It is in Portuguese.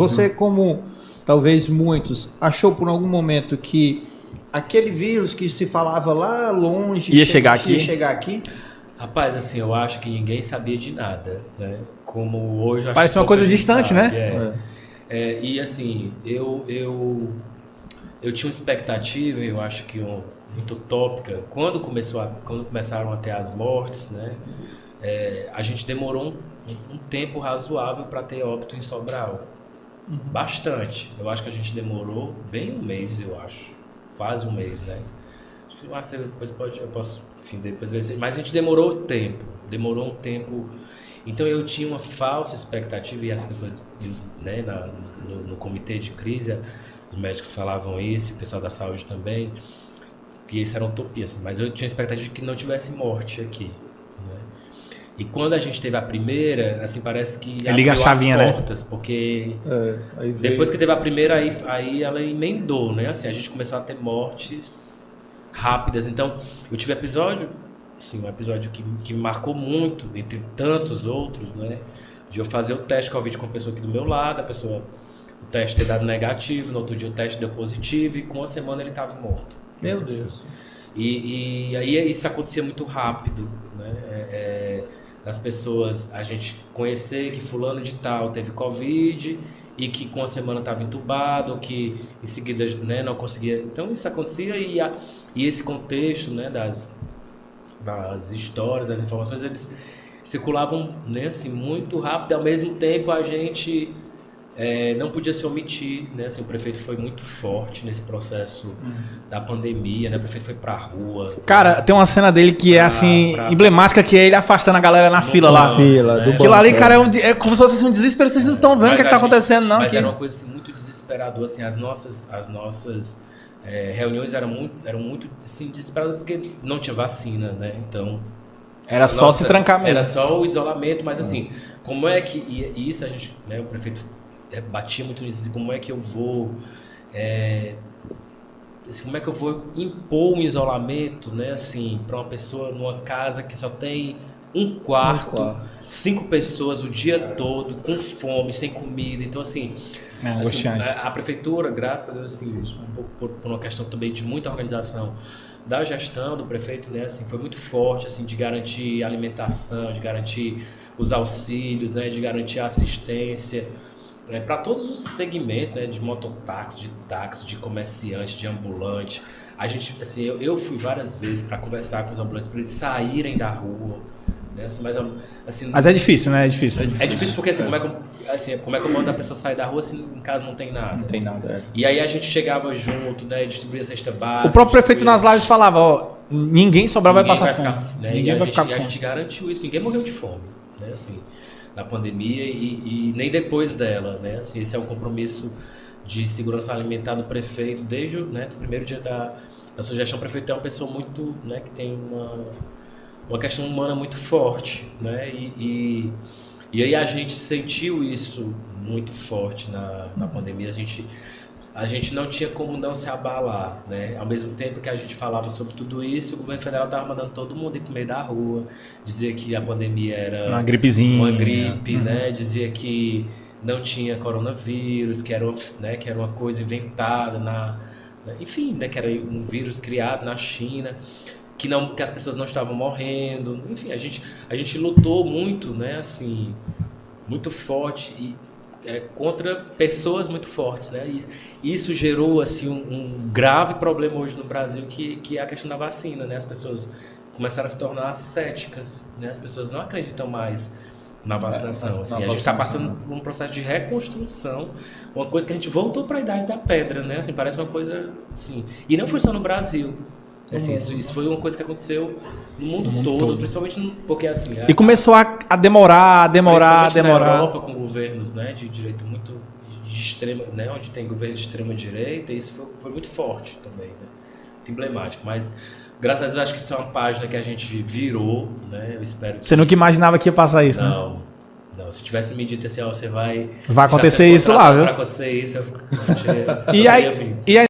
Você, como talvez muitos, achou por algum momento que aquele vírus que se falava lá longe ia chegar aqui? Rapaz, assim, eu acho que ninguém sabia de nada, né? Como hoje... Acho parece que uma coisa pouca gente distante, sabe, né? E assim, eu tinha uma expectativa, eu acho que muito utópica, quando começaram a ter as mortes, né? A gente demorou um tempo razoável para ter óbito em Sobral. Bastante. Eu acho que a gente demorou bem um mês, eu acho. Quase um mês, né? Acho que depois eu posso, enfim, depois ver. Mas a gente demorou um tempo. Então eu tinha uma falsa expectativa e as pessoas, né, no comitê de crise, os médicos falavam isso, o pessoal da saúde também, que isso era utopia, assim, mas eu tinha expectativa de que não tivesse morte aqui, né? E quando a gente teve a primeira, assim, parece que liga a chavinha, as portas, né? Porque depois que teve a primeira, aí ela emendou, né? Assim, a gente começou a ter mortes rápidas. Então, eu tive um episódio que me marcou muito, entre tantos outros, né? De eu fazer o teste Covid com a pessoa aqui do meu lado, o teste ter dado negativo, no outro dia o teste deu positivo e com uma semana ele estava morto. Meu Deus. E aí isso acontecia muito rápido, né? Das pessoas, a gente conhecer que fulano de tal teve Covid e que com uma semana estava entubado, ou que em seguida, né, não conseguia. Então isso acontecia e esse contexto, né, das histórias, das informações, eles circulavam, né, assim, muito rápido. Ao mesmo tempo a gente não podia se omitir, né? Assim, o prefeito foi muito forte nesse processo da pandemia, né? O prefeito foi pra rua. Cara, tem uma cena dele que é assim, emblemática, que é ele afastando a galera na fila lá. Aquilo ali, cara, é como se fosse assim, um desespero, vocês não estão vendo o que tá acontecendo, não. Mas era uma coisa assim, muito desesperadora, assim, as nossas reuniões eram muito assim, desesperadas porque não tinha vacina, né? Então... Era só se trancar mesmo. Era só o isolamento, mas assim, como é que... E isso a gente, né, o prefeito batia muito nisso, assim, como é que eu vou... como é que eu vou impor um isolamento, né, assim, para uma pessoa numa casa que só tem um quarto, 5 pessoas o dia todo, com fome, sem comida. Então, assim, a prefeitura, graças a Deus, assim, por uma questão também de muita organização da gestão do prefeito, né, assim, foi muito forte, assim, de garantir alimentação, de garantir os auxílios, né, de garantir a assistência, para todos os segmentos, né, de mototáxi, de táxi, de comerciante, de ambulante. A gente, assim, eu fui várias vezes para conversar com os ambulantes para eles saírem da rua, né, assim, mas é difícil, né? É difícil. É difícil porque assim, como é que eu mando a pessoa sair da rua se em casa não tem nada? Não tem nada, E aí a gente chegava junto, né, distribuía a cesta básica. O próprio prefeito nas lives falava, ó, ninguém sobrar vai passar fome. Ninguém vai ficar com fome. E a gente garantiu isso, ninguém morreu de fome, né, assim, na pandemia e nem depois dela, né? Assim, esse é um compromisso de segurança alimentar do prefeito desde o, né, do primeiro dia da sua gestão. O prefeito é uma pessoa muito, né, que tem uma questão humana muito forte, né? E aí a gente sentiu isso muito forte na pandemia. A gente não tinha como não se abalar, né? Ao mesmo tempo que a gente falava sobre tudo isso, o governo federal estava mandando todo mundo ir pro meio da rua, dizia que a pandemia era uma gripezinha, uma gripe, né? Dizia que não tinha coronavírus, que era uma coisa inventada enfim, né? Que era um vírus criado na China, que as pessoas não estavam morrendo. Enfim, a gente lutou muito, né? Assim, muito forte e contra pessoas muito fortes, né? E isso gerou assim um grave problema hoje no Brasil, que é a questão da vacina, né? As pessoas começaram a se tornar céticas, né? As pessoas não acreditam mais na vacinação. Assim, a gente está passando por um processo de reconstrução, uma coisa que a gente voltou para a idade da pedra, né? Assim, parece uma coisa assim. E não foi só no Brasil. Assim, isso foi uma coisa que aconteceu no mundo todo, principalmente porque assim... E começou a demorar. Na Europa, com governos, né, de direita muito de extrema, né, onde tem governo de extrema direita, isso foi muito forte também, né, muito emblemático. Mas, graças a Deus, acho que isso é uma página que a gente virou, né, eu espero que... Você nunca imaginava que ia passar isso, né? Não, se tivesse me dito assim, ó, você vai... Vai acontecer isso lá, viu? Vai acontecer isso, eu e aí